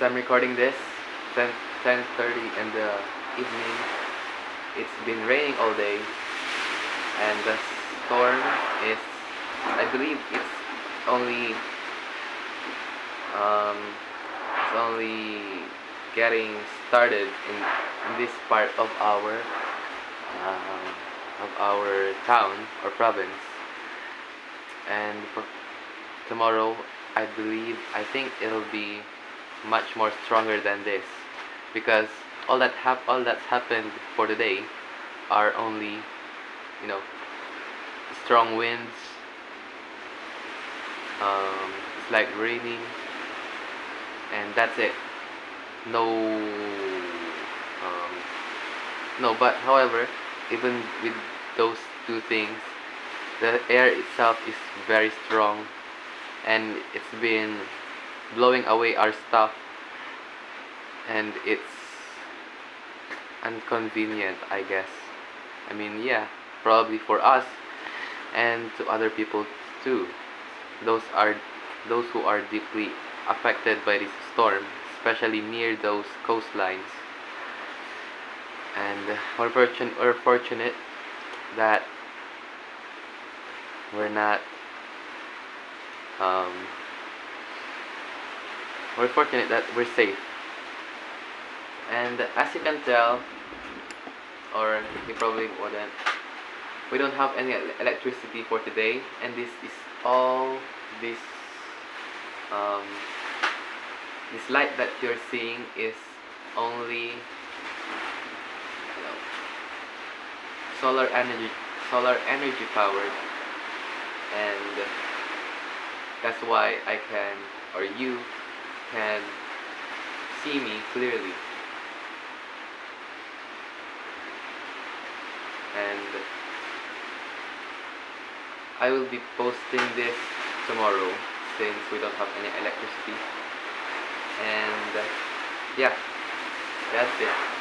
I'm recording this 10:30 in the evening. It's been raining all day, and the storm is, I believe, only um, it's only getting started in this part um, of our town or province. And for tomorrow, I think it'll be much more stronger than this, because all that's happened for today are only, you know, strong winds. It's like raining, and that's it. No, um, no. But however, even with those two things, the air itself is very strong, and it's been blowing away our stuff, and it's inconvenient, I guess. I mean, yeah, probably for us and to other people too. Those are those who are deeply affected by this storm, especially near those coastlines. And we're fortunate that we're not um, we're fortunate that we're safe. And as you can tell, or you probably wouldn't, we don't have any electricity for today, and this um, this light that you're seeing is only, solar energy powered, and that's why I can, or you can, see me clearly. And I will be posting this tomorrow, since we don't have any electricity. And yeah, that's it.